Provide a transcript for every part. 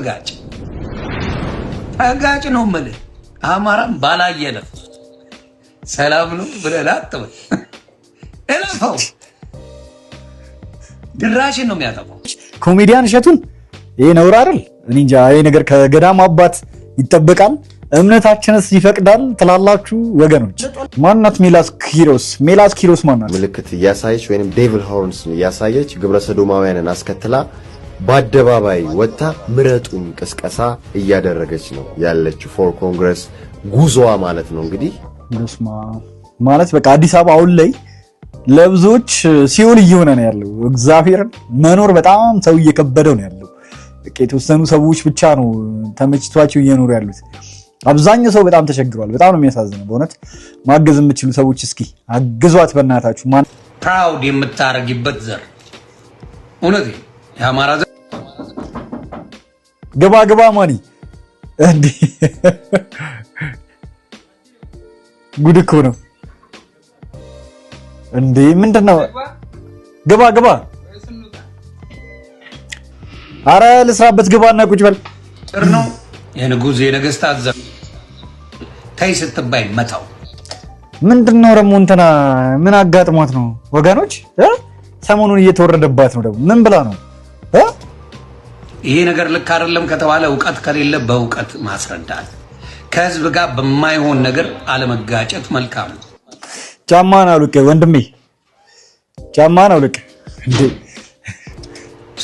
ጋጭ ነው ማለት አማራም ባላየለ ሰላም ነው ብለላት እላፋው ድራሽን ነው የሚያጠፋው ኮሜዲያን እሸቱን ይሄ ነውር አይደል እኔ እንጃ ይሄ ነገር ከገዳም አባት ይተበቃል እምነታችንስ ይፈቅዳል ተላላችሁ ወገኖች ማንናት ሜላስ ኪሮስ ማንናት ምልክት ያሳየች ወይንም ዴቪል ሆርንስ ያሳየች ግብረ ሰዶማውያንን አስከትላ በአደባባይ ወጣ ምረጡን ቅስቀሳ እያደረገች ነው ያለችው ፎር ኮንግረስ ጉዞዋ ማለት ነው እንግዲህ ማለት በቃ አዲስ አበባ አሁን ላይ ለብዙዎች ሲኦል እየሆነ ነው ያለው እግዚአብሔር መኖር በጣም ሰው እየከበደው ነው ያለው በቃ የተወሰኑ ሰዎች ብቻ ነው ተመችቷቸው እየኖሩ ያሉት አብዛኛው ሰው በጣም ተቸግሯል በጣም ነው የሚያሳዝነው በእውነት ማገዝ የምትችሉ ሰዎች እስኪ አግዟት በእናታችሁ ማን ፕራውድ የምታረጊበት ዘር እውነት ያማራ ዘር ገባ ማኒ እንዴ ጉድ እኮ ነው እንዴ ምንድነው ገባ አረ ልስራበት ገባና ቁጭ በል ነው የንጉስ የነገስታት ዘር ታይ ስትባይ መታው ምንድነው ደግሞ እንትና ምን አጋጥሟት ነው ወጋኖች ሰሞኑን እየተወረደባት ነው ደግሞ ምን ብላ ነው ይሄ ነገር ልክ አይደለም ከተባለ ዕውቀት ከሌለ በዕውቀት ማስረዳት ከህዝብ ጋር በማይሆን ነገር አለመጋጨት መልካም ነው ጫማን አውልቅ ወንድሜ ጫማን አውልቅ እንዴ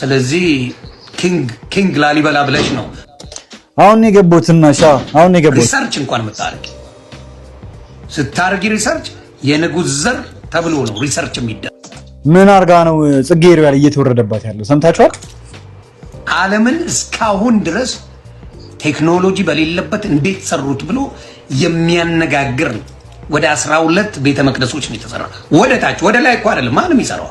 ስለዚህ ኪንግ ላሊበላ ብለሽ ነው አሁን የገቦትና አሁን የገቦት ሪሰርች እንኳን መጣልክ ስታርጊ ሪሰርች የንጉስ ዘር ተብሎ ነው ሪሰርች የሚደረግ ምን አርጋ ነው ጽጌሩ ያለ እየተወረደባት ያለው ሰምታችኋል ዓለምን እስካሁን ድረስ ቴክኖሎጂ በሌለበት እንዴት ሰሩት ብሎ የሚያነጋግር ወደ 12 ቤተ መቅደሶች ነው የተሰራው ወደ ታች ወደ ላይ እኮ አይደለም ማንም ይሰራው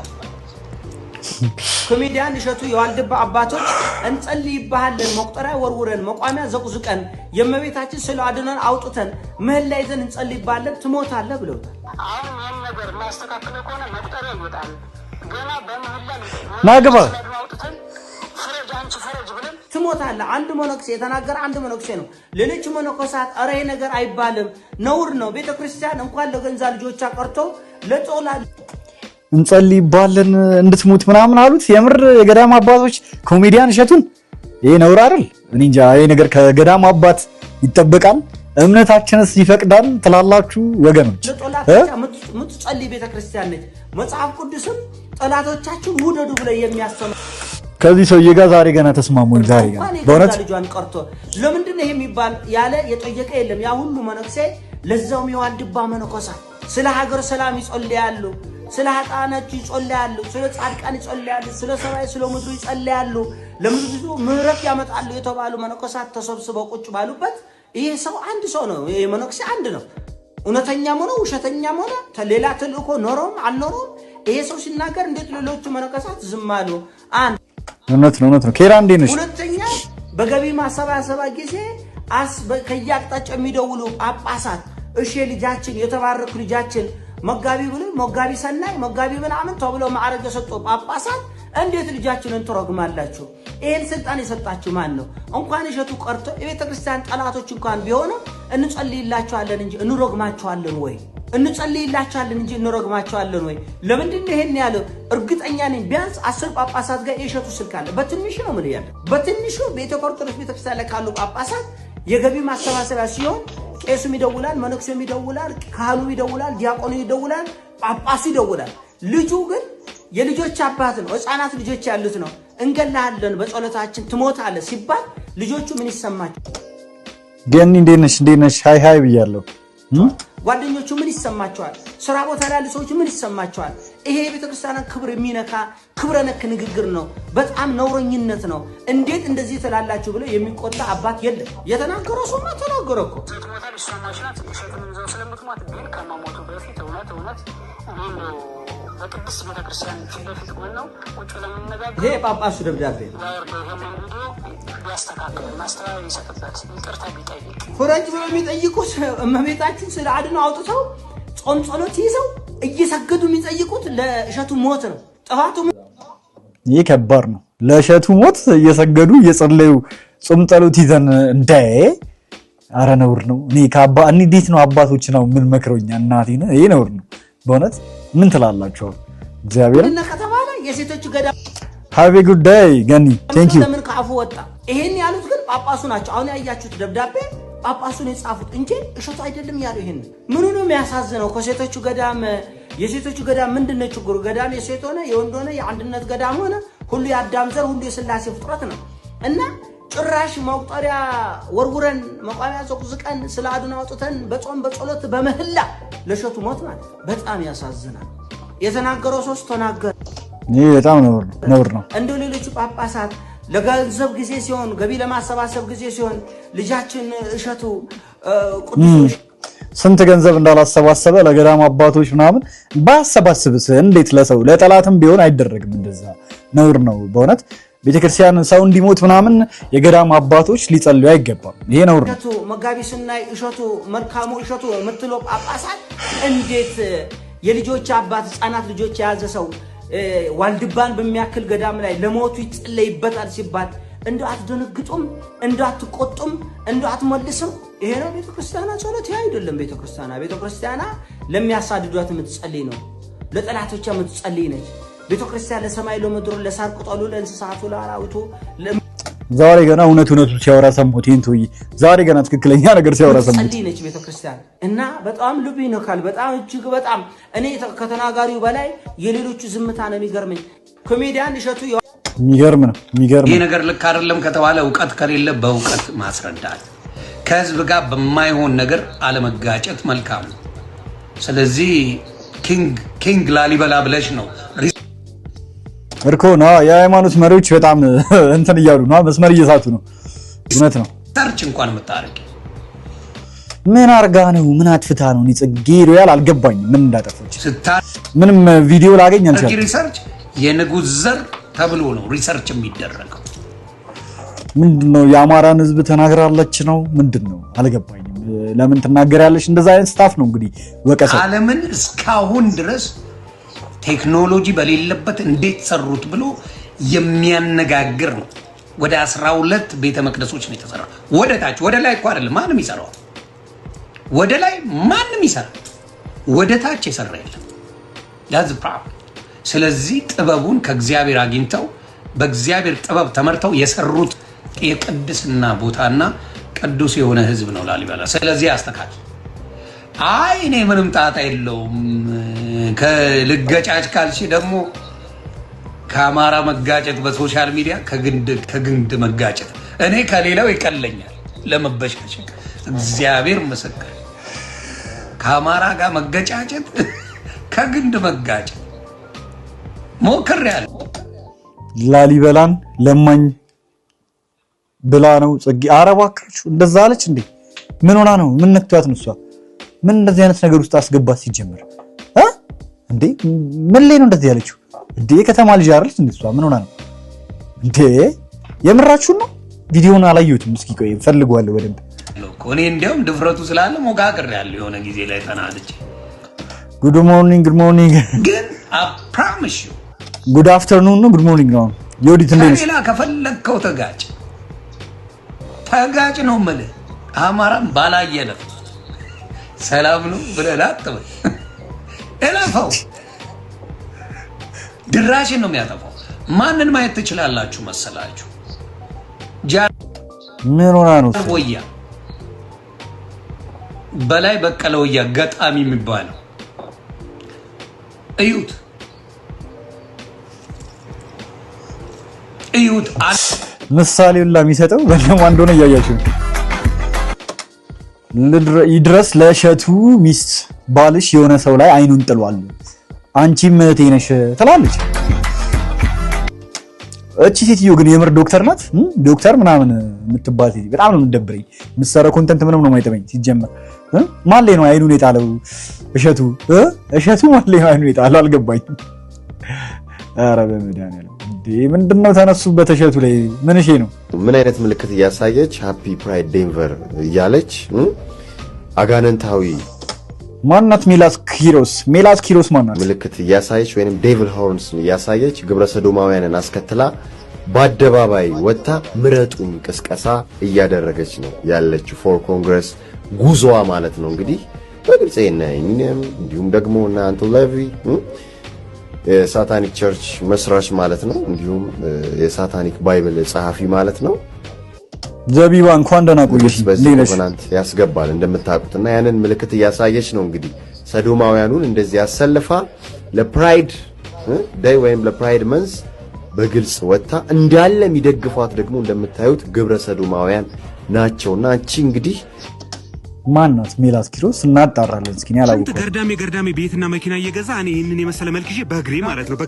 ኮሜዲያን እሸቱ የዋልድባ አባቶች እንጸልይባለን መቁጠሪያ ወርውረን መቋሚያ ዘቁዝቀን የመቤታችን ስለ አድነን አውጥተን ምህላ ይዘን እንጸልይባለን ትሞታለህ ብለውታል አሁን ያን ነገር ማስተካከለ ከሆነ መቁጠሪያ ይወጣል ገና በምህላ ናግባ ፈረጅ ብለን ትሞታለህ አንድ ሞኖክሴ የተናገረ አንድ ሞኖክሴ ነው ሌሎች ሞኖኮሳት አረ ይሄ ነገር አይባልም ነውር ነው ቤተክርስቲያን እንኳን ለገንዛ ልጆቿ ቀርቶ ለጦላ እንጸልይባለን እንድትሞት ምናምን አሉት የምር የገዳም አባቶች ኮሜዲያን እሸቱን ይሄ ነውር አይደል እኔ እንጃ ይሄ ነገር ከገዳም አባት ይተበቃል እምነታችንስ ይፈቅዳል ተላላችሁ ወገኖች ምትጸልይ ቤተክርስቲያን ነች መጽሐፍ ቅዱስም ጠላቶቻችሁን ውደዱ ብለ የሚያስተምር ከዚህ ሰውዬ ጋር ዛሬ ገና ተስማሙን ዛሬ ጋር በእውነት ልጇን ቀርቶ ለምንድን ነው ይሄ የሚባል ያለ የጠየቀ የለም ያ ሁሉ መነኩሴ ለዛውም የዋልድባ መነኮሳት ስለ ሀገር ሰላም ይጸልያሉ ስለ ሀጣናቹ ይጸልያሉ ስለ ጻድቃን ይጸልያሉ ስለ ሰማይ ስለ ምድሩ ይጸልያሉ ለምድሩ ምህረት ያመጣሉ የተባሉ መነኮሳት ተሰብስበው ቁጭ ባሉበት ይሄ ሰው አንድ ሰው ነው ይሄ መነኩሴ አንድ ነው እውነተኛም ሆነ ውሸተኛም ሆነ ሌላ ተልእኮ ኖሮም አልኖሮም ይሄ ሰው ሲናገር እንዴት ሌሎቹ መነኮሳት ዝም አሉ አንድ እውነት ነው ኬራ እንዴ ነሽ ሁለተኛ በገቢ ማሰባሰባ ጊዜ ከያቅጣጫ የሚደውሉ ጳጳሳት እሺ ልጃችን የተባረኩ ልጃችን መጋቢ ብሎ መጋቢ ሰናይ መጋቢ ምናምን ተብሎ ማዕረግ የሰጠው ጳጳሳት እንዴት ልጃችንን ተረግማላችሁ ይሄን ስልጣን የሰጣችሁ ማን ነው እንኳን እሸቱ ቀርቶ የቤተክርስቲያን ጠላቶች እንኳን ቢሆኑ እንጸልይላችኋለን እንጂ እንሮግማችኋለን ወይ እንጸልይላችኋለን እንጂ እንሮግማችኋለን ወይ ለምንድን ነው ይሄን ያለው እርግጠኛ ነኝ ቢያንስ 10 ጳጳሳት ጋር የእሸቱ ስልክ አለ በትንሹ ነው ምን ያለው በትንሹ በኢትዮጵያ ቤተክርስቲያን ላይ ካሉ ጳጳሳት የገቢ ማሰባሰቢያ ሲሆን ቄሱም ይደውላል መነኩሴም ይደውላል ካህኑ ይደውላል ዲያቆኑ ይደውላል ጳጳሱ ይደውላል ልጁ ግን የልጆች አባት ነው ህፃናት ልጆች ያሉት ነው እንገላለን በጸሎታችን ትሞታለህ ሲባል ልጆቹ ምን ይሰማቸው ገኒ እንዴነሽ ሃይ ብያለሁ ጓደኞቹ ምን ይሰማቸዋል ስራ ቦታ ላይ ያሉ ሰዎች ምን ይሰማቸዋል ይሄ የቤተክርስቲያን ክብር የሚነካ ክብረ ነክ ንግግር ነው በጣም ነውረኝነት ነው እንዴት እንደዚህ ተላላችሁ ብለው የሚቆጣ አባት የለም የተናገረው ሰው ተናገረው እኮ ትሞታለህ ሷማሽናት እሸቱን ዘው ስለምትሞት ግን ከመሞቱ በፊት እውነት ነው በቅድስት ቤተክርስቲያን ፊት ቆመው ቁጭ ብለን እንነጋገር ይሄ ጳጳሱ ደብዳቤ ያስተካክል ማስተዋል ይሰጥበት ይቅርታ ቢጠይቅ ፈረንጅ በሚጠይቁት እመቤታችን ስለ አድነው አውጥተው ጾም ጸሎት ይዘው እየሰገዱ የሚጠይቁት ለእሸቱ ሞት ነው ጥፋቱ ይሄ ከባድ ነው ለእሸቱ ሞት እየሰገዱ እየጸለዩ ጾም ጸሎት ይዘን እንደ አረ ነውር ነው። እኔ እንዴት ነው አባቶች ነው ምን መክረውኛ እናቴ ነው ይሄ ነውር ነው በእውነት ምን ትላላችሁ? እግዚአብሔር እና ከተባለ የሴቶቹ ገዳም ሃቭ ኤ ጉድ ዴይ ገኒ ቴንክ ዩ። ለምን ካፉ ወጣ? ይሄን ያሉት ግን ጳጳሱ ናቸው። አሁን ያያችሁት ደብዳቤ ጳጳሱን የጻፉት እንጂ እሸቱ አይደለም ያለው። ይሄን ምኑ ነው የሚያሳዝነው? ከሴቶቹ ገዳም የሴቶቹ ገዳም ምንድነው ችግሩ? ገዳም የሴት ሆነ የወንድ ሆነ የአንድነት ገዳም ሆነ ሁሉ የአዳም ዘር ሁሉ የሥላሴ ፍጥረት ነው እና ጭራሽ መቁጠሪያ ወርውረን መቋሚያ ዘቅዝቀን ስለ አዱን አውጥተን በጾም በጸሎት በመህላ ለእሸቱ ሞት ማለት በጣም ያሳዝናል። የተናገረው ሶስት ተናገረ። ይሄ በጣም ነውር ነው። እንደው ሌሎቹ ጳጳሳት ለገንዘብ ጊዜ ሲሆን ገቢ ለማሰባሰብ ጊዜ ሲሆን ልጃችን እሸቱ ቅዱስ ስንት ገንዘብ እንዳላሰባሰበ ለገዳም አባቶች ምናምን ባሰባስብስ እንዴት ለሰው ለጠላትም ቢሆን አይደረግም። እንደዛ ነውር ነው በእውነት። ቤተክርስቲያን ሰው እንዲሞት ምናምን የገዳም አባቶች ሊጸልዩ አይገባም። ይሄ ነውር ነው። እሸቱ መጋቢ ስናይ እሸቱ መልካሙ እሸቱ የምትለው ጳጳሳት እንዴት የልጆች አባት ህፃናት ልጆች የያዘ ሰው ዋልድባን በሚያክል ገዳም ላይ ለሞቱ ይጸለይበታል ሲባል እንደው አትደነግጡም? እንደው አትቆጡም? እንደው አትመልስም? ይሄ ነው ቤተክርስቲያና ጸሎት አይደለም። ቤተክርስቲያና ለሚያሳድዷት የምትጸልይ ነው፣ ለጠላቶቿ የምትጸልይ ነች። ቤተክርስቲያን ለሰማይ ለምድር ለሳር ቅጠሉ ለእንስሳቱ ለአራዊቱ ዛሬ ገና እውነቱ ሲያወራ ሰምቶት ይንቶይ ዛሬ ገና ትክክለኛ ነገር ሲያወራ ሰምቶት ጸልይ ነች ቤተክርስቲያን እና በጣም ልብ ይነካል። በጣም እጅግ በጣም እኔ ከተናጋሪው በላይ የሌሎቹ ዝምታ ነው የሚገርመኝ። ኮሜዲያን እሸቱ የሚገርም ነው። ይሄ ነገር ልክ አይደለም ከተባለ እውቀት ከሌለ በእውቀት ማስረዳት፣ ከህዝብ ጋር በማይሆን ነገር አለመጋጨት መልካም ነው። ስለዚህ ኪንግ ላሊበላ ብለሽ ነው እርኮ ነው የሃይማኖት መሪዎች በጣም እንትን እያሉ ነው፣ መስመር እየሳቱ ነው። እውነት ነው። ሰርች እንኳን መታረቂ ምን አርጋ ነው ምን አጥፍታ ነው? ጽጌ ሮያል አልገባኝም ምን እንዳጠፋች ምንም ቪዲዮ ላገኝ አልቻልኩም። ሪሰርች የንጉስ ዘር ተብሎ ነው ሪሰርች የሚደረገው። ምንድነው የአማራን ህዝብ ተናግራለች ነው ምንድነው አልገባኝም። ለምን ትናገራለች? እንደዛ አይነት ስታፍ ነው እንግዲህ ወቀሰ ዓለምን እስካሁን ድረስ ቴክኖሎጂ በሌለበት እንዴት ሰሩት ብሎ የሚያነጋግር ነው። ወደ 12 ቤተ መቅደሶች ነው የተሰራው። ወደ ታች ወደ ላይ እኮ አይደለም ማንም ይሰራው። ወደ ላይ ማንም ይሰራ፣ ወደ ታች የሰራ የለም። that's the problem። ስለዚህ ጥበቡን ከእግዚአብሔር አግኝተው በእግዚአብሔር ጥበብ ተመርተው የሰሩት የቅድስና ቦታና ቅዱስ የሆነ ህዝብ ነው ላሊበላ። ስለዚህ አስተካክል። አይ እኔ ምንም ጣጣ የለውም ከልገጫጭ ካልሽ ደግሞ ከአማራ መጋጨት በሶሻል ሚዲያ ከግንድ መጋጨት እኔ ከሌላው ይቀለኛል ለመበሻሸቅ። እግዚአብሔር ምስክር ከአማራ ጋር መገጫጨት ከግንድ መጋጨት ሞክሬያለሁ። ላሊበላን ለማኝ ብላ ነው ጽጌ። ኧረ እባካችሁ እንደዛ አለች እንዴ? ምን ሆና ነው? ምን ነክቷት ነው እሷ? ምን እንደዚህ አይነት ነገር ውስጥ አስገባት ሲጀምር እንዴ? ምን ላይ ነው እንደዚህ ያለችው እንዴ? የከተማ ልጅ አይደለች እንዴ እሷ? ምን ሆና ነው እንዴ? የምራችሁን ነው? ቪዲዮውን አላየሁትም። እስኪ ቆይ ፈልጓለሁ በደንብ። እኔ እንደውም ድፍረቱ ስላለ ሞጋግር ያለው የሆነ ጊዜ ላይ ተናልቼ ጉድ ሞርኒንግ ግን I promise you ጉድ አፍተርኑን ነው ጉድ ሞርኒንግ ነው። የወዲት እንዴ ነው? ሌላ ከፈለግከው ተጋጭ ነው የምልህ። አማራም ባላየለ ሰላም ነው ብለህ አትበል። እለፈው። ድራሽን ነው የሚያጠፋው። ማንን ማየት ትችላላችሁ መሰላችሁ? ምን ሆና ነው ወያ በላይ በቀለ ወያ ገጣሚ የሚባለው እዩት ምሳሌውን ለሚሰጠው በለማ እንደሆነ እያያችሁ ይድረስ ለእሸቱ ሚስት ባልሽ የሆነ ሰው ላይ አይኑን ጥሏል፣ አንቺም እህቴ ነሽ ትላለች። እቺ ሴትዮ ግን የምር ዶክተር ናት? ዶክተር ምናምን የምትባል ሴት በጣም ነው የምትደብረኝ። የምትሰራው ኮንተንት ምንም ነው የማይጠመኝ ሲጀመር። ማን ላይ ነው አይኑን የጣለው? እሸቱ ማን ላይ ነው አይኑን የጣለው? አልገባኝም። ኧረ በመድኃኒዓለም እንዴ ምንድነው ተነሱበት እሸቱ ላይ ምን እሺ ነው? ምን አይነት ምልክት እያሳየች ሃፒ ፕራይድ ዴንቨር እያለች አጋነንታዊ ማናት? ሜላት ኪሮስ ማናት? ምልክት እያሳየች ወይንም ዴቪል ሆርንስ እያሳየች ግብረ ሰዶማውያንን አስከትላ በአደባባይ ወጥታ ምረጡን ቅስቀሳ እያደረገች ነው ያለችው ፎር ኮንግረስ ጉዞዋ ማለት ነው። እንግዲህ በግልጽ እኔም እንዲሁም ደግሞ እና አንቶኒ ሌቪ የሳታኒክ ቸርች መስራች ማለት ነው፣ እንዲሁም የሳታኒክ ባይብል ጸሐፊ ማለት ነው። ዘቢባ እንኳን ደህና ቆየሽ። ኮቨናንት ያስገባል እንደምታውቁትና ያንን ምልክት እያሳየች ነው። እንግዲህ ሰዶማውያኑን እንደዚህ ያሰልፋ ለፕራይድ ዴይ ወይም ለፕራይድ መንስ በግልጽ ወጣ እንዳለ የሚደግፏት ደግሞ እንደምታዩት ግብረ ሰዶማውያን ናቸውና አንቺ እንግዲህ ማናት ሜላት ኪሮስ እናጣራለን። እስኪ ነው ያላውቁ ገርዳሜ ቤትና መኪና እየገዛ እኔ ይሄንን የመሰለ መልክሽ በእግሬ ማለት ነው።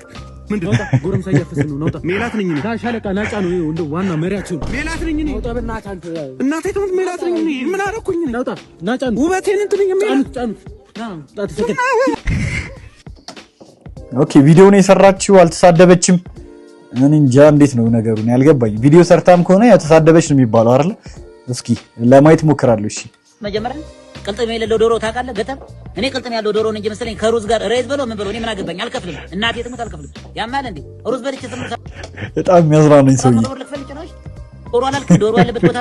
ምንድነው ጎረምሳ እያፈሰ ነው? ነውጣ ሜላት ነኝ እኔ ሻለቃ ናጫ ነው እንደ ዋና መሪያችን ሜላት ነኝ እኔ። ነውጣ በእናትህ አንተ እናቴ ትሙት ሜላት ነኝ እኔ። ምን አደረኩኝ? ነውጣ ናጫ ነው ውበቴን እንትን የሚሉት ጫኑት ጣት ፈከ ኦኬ። ቪዲዮውን የሰራችው አልተሳደበችም። እኔ እንጃ እንዴት ነው ነገሩ ነው ያልገባኝ። ቪዲዮ ሰርታም ከሆነ ያው ተሳደበች ነው የሚባለው አይደል? እስኪ ለማየት ሞክራለሁ። እሺ መጀመሪያ ቅልጥም የሌለው ዶሮ ታውቃለህ? ገጠር እኔ ቅልጥም ያለው ዶሮ ነው እንጂ መሰለኝ ከሩዝ ጋር ሬዝ በለው ምን በለው እኔ ምን አገባኝ? አልከፍልም። እናቴ ትሙት አልከፍልም። ያማል እንዴ ሩዝ በልቼ በጣም የሚያዝናናኝ ሰውዬ ዶሮ አላልክም? ዶሮ ያለበት ቦታ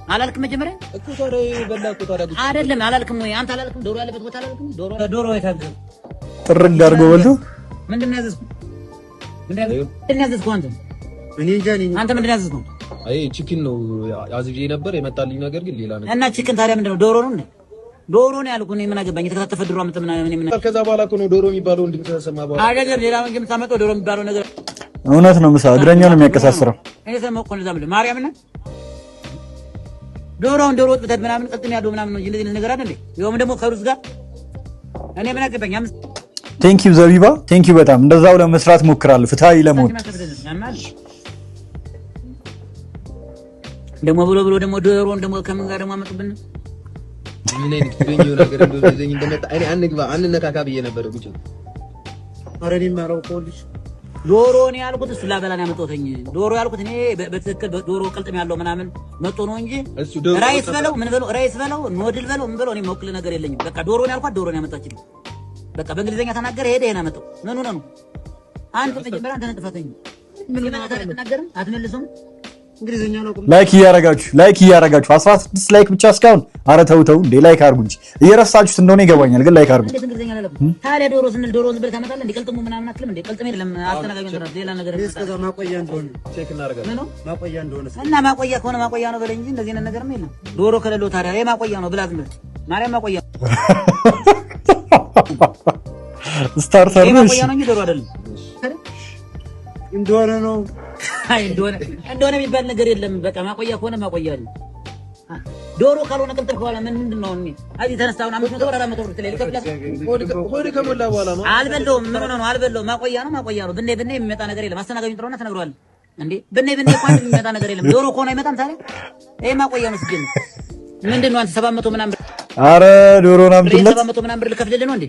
አላልክም? መጀመሪያ እኮ ዶሮ በላኩ ታዲያ አይደለም አላልክም ወይ አንተ አላልክም? ዶሮ ያለበት ቦታ አላልክም? ዶሮ የታገ ጥርግ አድርጎ በልቶ ምንድን ነው ያዘዝኩት? ምንድን ነው ያዘዝኩት? እኔ እንጃ አንተ ምንድን ነው ያዘዝኩት? አይ ቺክን ነው አዝዤ ነበር የመጣልኝ ነገር ግን ሌላ ነገር እና ቺክን ታዲያ ምንድን ነው? ዶሮ ነው እንዴ? ዶሮ ነው ያልኩህ። እኔ ምን አገባኝ? የተከታተፈ ድሮ አመጣ ምን ከዛ በኋላ እኮ ነው ዶሮ የሚባለው እንድትሰማ በኋላ አይደለም ሌላ ምን የምታመጣው ዶሮ የሚባለው ነገር እውነት ነው። ምሳ እግረኛው ነው የሚያቀሳስረው። እኔ ሰማሁ እኮ እንደዛ ብለህ ማርያም እና ዶሮውን ዶሮ ወጥ ብተት ምናምን ቅልጥም ያለው ምናምን ነው እንደዚህ ነገር አይደል? ይኸውም ደግሞ ከሩዝ ጋር እኔ ምን አገባኝ? ቴንክ ዩ ዘቢባ ቴንክ ዩ በጣም እንደዛው ለመስራት ሞክራለሁ ፍትሃዊ ለመሆን ደግሞ ብሎ ደግሞ ዶሮን ደግሞ ከምን ጋር ደግሞ አመጡብን? ምን አይነት ግብኝ ነገር እንደዚህ እንደመጣ እኔ አንግባ አንነካካ ብዬ ነበር ጉጭ አረኒ ማራው ፖሊስ ዶሮ ነው ያልኩት። እሱ ላበላን ያመጣሁትኝ ዶሮ ያልኩት እኔ በትክክል ዶሮ ቅልጥም ያለው ምናምን መጥቶ ነው እንጂ ራይስ በለው ምን በለው ራይስ በለው ኖድል በለው ምን በለው እኔ መውክል ነገር የለኝም። በቃ ዶሮ ነው ያልኳት ዶሮ ነው ያመጣችልኝ። በቃ በእንግሊዘኛ ተናገረ ሄደ ይሄን አመጣው። ምን ሆነ ነው አንተ መጀመሪያ አንተ ነጥፋተኝ ምን ተናገርም አትመልሱም። እንግሊዘኛ ነው ላይክ እያረጋችሁ 16 ላይክ ብቻ እስካሁን። ኧረ ተው እንዴ ላይክ አድርጉ እንጂ እየረሳችሁት እንደሆነ ይገባኛል፣ ግን ላይክ አድርጉ። ታዲያ ዶሮ ስንል ዶሮ ዝም ብለህ ታመጣለህ እንዴ? ቅልጥሙ ምናምን አትልም እንዴ? ቅልጥም የለም አስተናጋጅ ሌላ ነገር እስከዛ ማቆያ እንደሆነ ቼክ እናደርጋለን። ማቆያ እንደሆነ እና ማቆያ ከሆነ ማቆያ ነው በለኝ እንጂ እንደዚህ አይነት ነገር የለም። ዶሮ ከሌለው ታዲያ ይሄ ማቆያ ነው ብላ ዝም ብለህ ማርያም ማቆያ ስታርተር ነው ማቆያ ነው እንጂ ዶሮ አይደለም እንደሆነ ነው። አይ እንደሆነ የሚባል ነገር የለም። በቃ ማቆያ ከሆነ ማቆያ ነው። ዶሮ ካልሆነ ቅልጥም ከሆነ ምንድን ነው? እኔ አዚ ተነስታውን 500 ብር 400 ብር ትለይ ልከፍላት ወደ ከሞላ በኋላ ነው አልበለውም። ምን ሆነ ነው አልበለውም። ማቆያ ነው ብኔ የሚመጣ ነገር የለም። አስተናጋጁን ጥሩና ተነግሯል እንዴ ብኔ እንኳን የሚመጣ ነገር የለም። ዶሮ ከሆነ አይመጣም። ታዲያ ይሄ ማቆያ ነው ሲገኝ ምንድን ነው? አንተ 700 ምናምን ብር አረ ዶሮ ነው አምጥለት 700 ምናምን ብር ልከፍልልህ ነው እንዴ?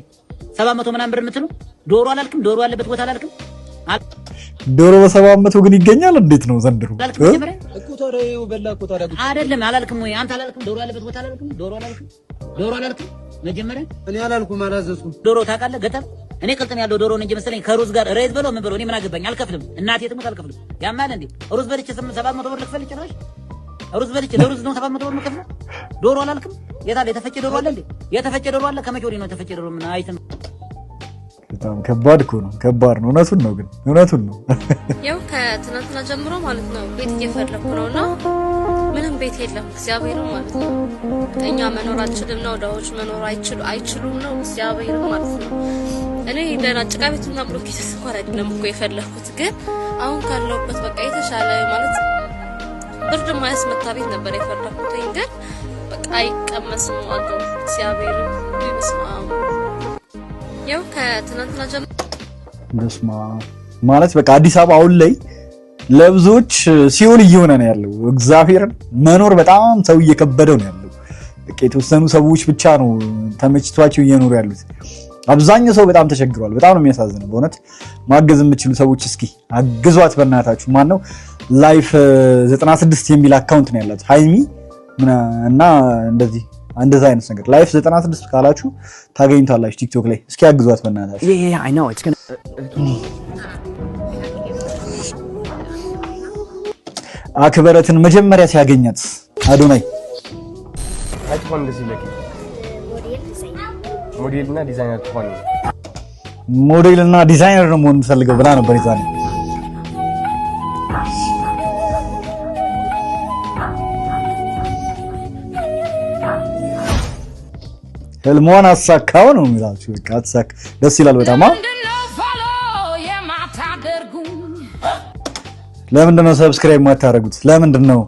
700 ምናምን ብር የምትለው ዶሮ አላልክም? ዶሮ ያለበት ቦታ አላልክም? ዶሮ በ700 ግን ይገኛል። እንዴት ነው ዘንድሮ? እኮ ታዲያ በላኩ ታዲያ አይደለም አላልክም ወይ አንተ አላልክም? ዶሮ ያለበት ቦታ አላልክም? ዶሮ አላልክም? መጀመሪያ እኔ አላልኩም አላዘዝኩም። ዶሮ ታውቃለህ? ገጠር እኔ ቅልጥም ያለው ዶሮ ነው እንጂ መሰለኝ ከሩዝ ጋር ሬዝ በለው ምን በለው እኔ ምን አገባኝ? አልከፍልም። እናቴ ትሙት አልከፍልም። ያማል እንዴ ሩዝ በልቼ 700 ብር ልክፈል ይችላል? ሩዝ በልቼ ለሩዝ ነው 700 ብር ልከፍል? ዶሮ አላልክም? የታለ የተፈጨ ዶሮ አለ እንዴ? የተፈጨ ዶሮ አለ። ከመቼ ወዲህ ነው የተፈጨ ዶሮ? ምን አይተም በጣም ከባድ እኮ ነው። ከባድ ነው። እውነቱን ነው። ያው ከትናንትና ጀምሮ ማለት ነው ቤት እየፈለኩ ነውና ምንም ቤት የለም። እግዚአብሔር ማለት ነው እኛ መኖር አንችልም ነው፣ ዳዎች መኖር አይችሉም ነው። እግዚአብሔር ማለት ነው እኔ ደህና ጭቃ ቤትና ብሎኬት እንኳን አይደለም እኮ የፈለኩት፣ ግን አሁን ካለውበት በቃ የተሻለ ማለት ብርድ ማያስመታ ቤት ነበር የፈለኩት፣ ግን በቃ አይቀመስም ማለት ነው። እግዚአብሔር ይመስገን። ያው ከትናንትና ጀምሮ ደስማ ማለት በቃ አዲስ አበባ አሁን ላይ ለብዙዎች ሲኦል እየሆነ ነው ያለው። እግዚአብሔርን መኖር በጣም ሰው እየከበደው ነው ያለው። በቃ የተወሰኑ ሰዎች ብቻ ነው ተመችቷቸው እየኖሩ ያሉት። አብዛኛው ሰው በጣም ተቸግሯል። በጣም ነው የሚያሳዝነው በእውነት። ማገዝ የምትችሉ ሰዎች እስኪ አግዟት በእናታችሁ። ማን ነው ላይፍ 96 የሚል አካውንት ነው ያላት ሃይሚ እና እንደዛ አይነት ነገር ላይፍ 96 ካላችሁ ታገኙታላችሁ ቲክቶክ ላይ። እስኪ አግዟት በእናታችሁ። I know it's going to አክበረትን መጀመሪያ ሲያገኛት አዶናይ አይፎን እንደዚህ ለቂ ሞዴልና ዲዛይነር ትሆን ሞዴልና ዲዛይነር ነው መሆን ፈልገው ብላ ነበር ይዛኔ ህልሟን አሳካው ነው የሚላችሁ በቃ አሳክ ደስ ይላል በጣም ለምንድን ነው ሰብስክራይብ ማታረጉት ለምንድን ነው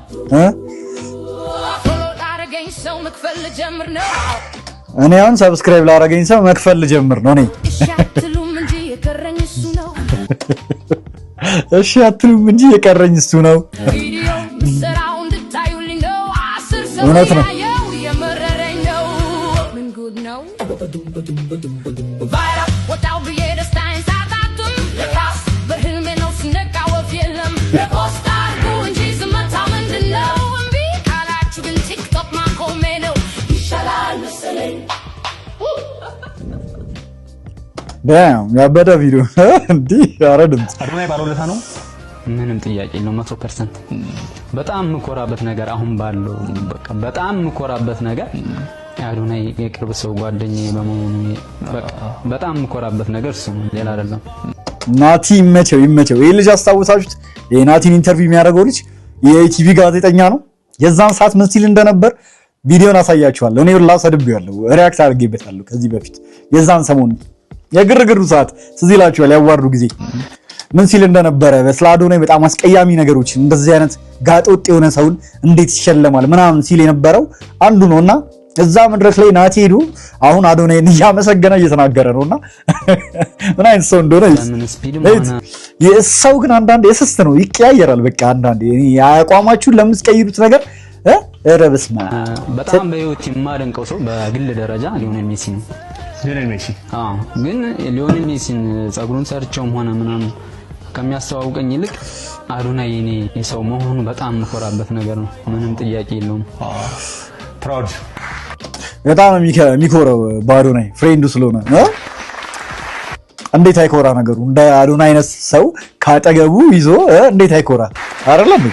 እኔ አሁን ሰብስክራይብ ላረገኝ ሰው መክፈል ልጀምር ነው እኔ እሺ አትሉም እንጂ የቀረኝ እሱ ነው እውነት ነው ያበደ ቪዲዮ እንዴ ያረድም አዶናይ ባለውለታ ነው ምንም ጥያቄ የለውም 100% በጣም ምኮራበት ነገር አሁን ባለው በቃ በጣም ምኮራበት ነገር አዶናይ የቅርብ ሰው ጓደኛዬ በመሆኑ በቃ በጣም ምኮራበት ነገር እሱ ነው ሌላ አይደለም ናቲ ይመቸው ይሄ ልጅ አስታውሳችሁት የናቲን ኢንተርቪው የሚያደርገው ልጅ የኢቲቪ ጋዜጠኛ ነው የዛን ሰዓት ምን ሲል እንደነበር ቪዲዮን አሳያችኋለሁ እኔ ሁላ ሰድቤዋለሁ ሪአክት አድርጌበታለሁ ከዚህ በፊት የዛን ሰሞን የግርግሩ ሰዓት ትዝ ይላችኋል ያዋርዱ ጊዜ ምን ሲል እንደነበረ በስለ አዶናይ በጣም አስቀያሚ ነገሮች እንደዚህ አይነት ጋጦጥ የሆነ ሰውን እንዴት ይሸለማል ምናምን ሲል የነበረው አንዱ ነውና እዛ መድረክ ላይ ናቲ ሄዱ አሁን አዶናይን እያመሰገነ እየተናገረ ነውና ምን አይነት ሰው እንደሆነ የሰው ግን አንዳንድ የስስት ነው ይቀያየራል በቃ አንዳንድ ያቋማችሁን ለምትቀይሩት ነገር ረብስማ በጣም በህይወት የማደንቀው ሰው በግል ደረጃ ሊዮኔል ሜሲ ነው ሊዮኔል ሜሲ ግን ሊዮኔል ሜሲን ጸጉሩን ሰርቸውም ሆነ ምናምን ከሚያስተዋውቀኝ ይልቅ አዶናይ የኔ የሰው መሆኑ በጣም ምኮራበት ነገር ነው ምንም ጥያቄ የለውም ፕራውድ በጣም የሚኮራው በአዶናይ ፍሬንዱ ስለሆነ እንዴት አይኮራ ነገሩ እንደ አዶናይ አይነት ሰው ካጠገቡ ይዞ እንዴት አይኮራ አይደለም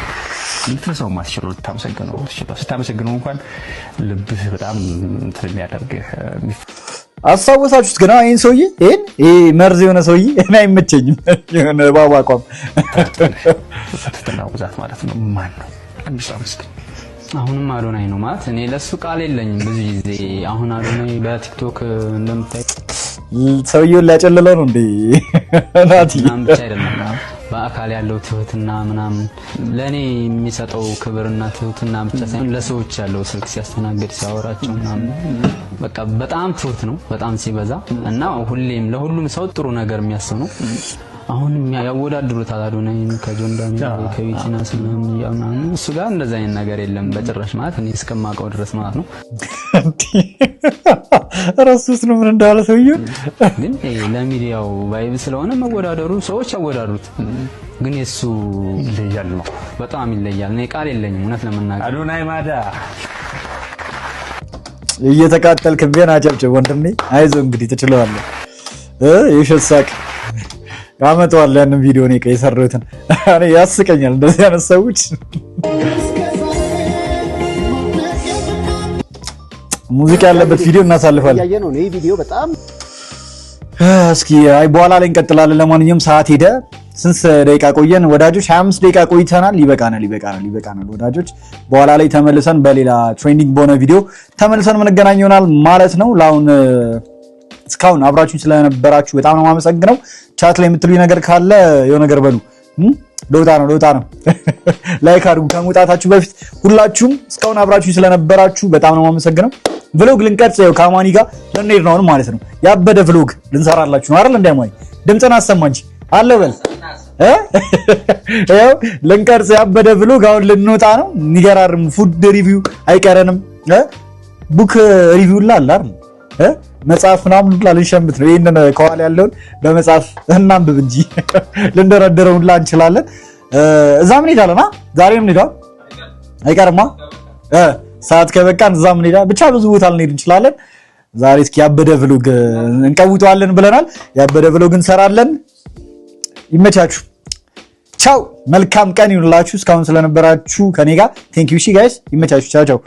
ልትረሳው ማስችለው ልታመሰግነው ስታመሰግነው እንኳን ልብህ በጣም እንትን የሚያደርግህ አስተዋወሳችሁት ገና ይሄን ሰውዬ ይሄ መርዝ የሆነ ሰውዬ እኔ አይመቸኝም የሆነ ባባ አቋም ተናውዛት ማለት ነው ማን ነው አንሳምስክ አሁንም አዶናይ ነው ማለት እኔ ለሱ ቃል የለኝም ብዙ ጊዜ አሁን አዶናይ በቲክቶክ እንደምታይ ሰውዬውን ሊያጨልለው ነው እንዴ ናቲ ብቻ አይደለም በአካል ያለው ትሁትና ምናምን ለኔ የሚሰጠው ክብርና ትሁትና ብቻ ሳይሆን ለሰዎች ያለው ስልክ ሲያስተናግድ ሲያወራቸው ምናምን በቃ በጣም ትሁት ነው በጣም ሲበዛ እና ሁሌም ለሁሉም ሰው ጥሩ ነገር የሚያስብ ነው አሁን ያወዳድሩታል አዶናይን ከጆን ዳንኤል ከቪቲና ስለምን ያማን እሱ ጋር እንደዛ አይነት ነገር የለም በጭራሽ ማለት እኔ እስከማውቀው ድረስ ማለት ነው ራሱስ ነው ምን እንዳለ ሰውዬው ግን ለሚዲያው ቫይብ ስለሆነ መወዳደሩ ሰዎች ያወዳድሩት ግን የሱ ይለያል ነው በጣም ይለያል እኔ ቃል የለኝም እውነት ለመናገር አዶናይ ማዳ እየተቃጠልክ ቢሆን አጨብጭብ ወንድሜ አይዞህ እንግዲህ ትችላለህ የሸሳቅ አመጣዋለሁ ያንን ቪዲዮ ነው የሰራሁትን እኔ ያስቀኛል እንደዚህ አይነት ሰዎች ሙዚቃ ያለበት ቪዲዮ እናሳልፋለን ያየነው ነው ይሄ ቪዲዮ በጣም እስኪ አይ በኋላ ላይ እንቀጥላለን ለማንኛውም ሰዓት ሄደ ስንት ደቂቃ ቆየን ወዳጆች 25 ደቂቃ ቆይተናል ይበቃናል ወዳጆች በኋላ ላይ ተመልሰን በሌላ ትሬንዲንግ በሆነ ቪዲዮ ተመልሰን ምንገናኝ ይሆናል ማለት ነው ላውን እስካሁን አብራችሁን ስለነበራችሁ በጣም ነው ማመሰግነው ቻት ላይ የምትሉኝ ነገር ካለ የሆነ ነገር በሉ ዶታ ነው ላይክ አድርጉ ከመውጣታችሁ በፊት ሁላችሁም እስካሁን አብራችሁን ስለነበራችሁ በጣም ነው ማመሰግነው ቭሎግ ልንቀርጽ ነው ካማኒ ጋር ልንሄድ ነው ማለት ነው ያበደ ቭሎግ ልንሰራላችሁ ነው አይደል እንደማይ ድምጽና አሰማ እንጂ አለ በል ያው ልንቀርጽ ያበደ ቭሎግ አሁን ልንወጣ ነው ንገራርም ፉድ ሪቪው አይቀረንም ቡክ ሪቪው ላል አይደል መጽሐፍ ምናምን ላልሸምት ነው ይሄንን ከኋላ ያለውን በመጽሐፍ እናንብብ እንጂ ልንደረደረው ሁላ እንችላለን እዛም እንሄዳለን ዛሬም እንሄዳለን አይቀርማ ሰዓት ከበቃን እዛም እንሄዳለን ብቻ ብዙ ቦታ ልንሄድ እንችላለን ዛሬ እስኪ ያበደ ቭሎግ እንቀውጣለን ብለናል ያበደ ቭሎግ እንሰራለን ይመቻችሁ ቻው መልካም ቀን ይሁንላችሁ እስካሁን ስለነበራችሁ ከኔ ጋር ቴንክ ዩ ሺ ጋይስ ይመቻችሁ ቻው ቻው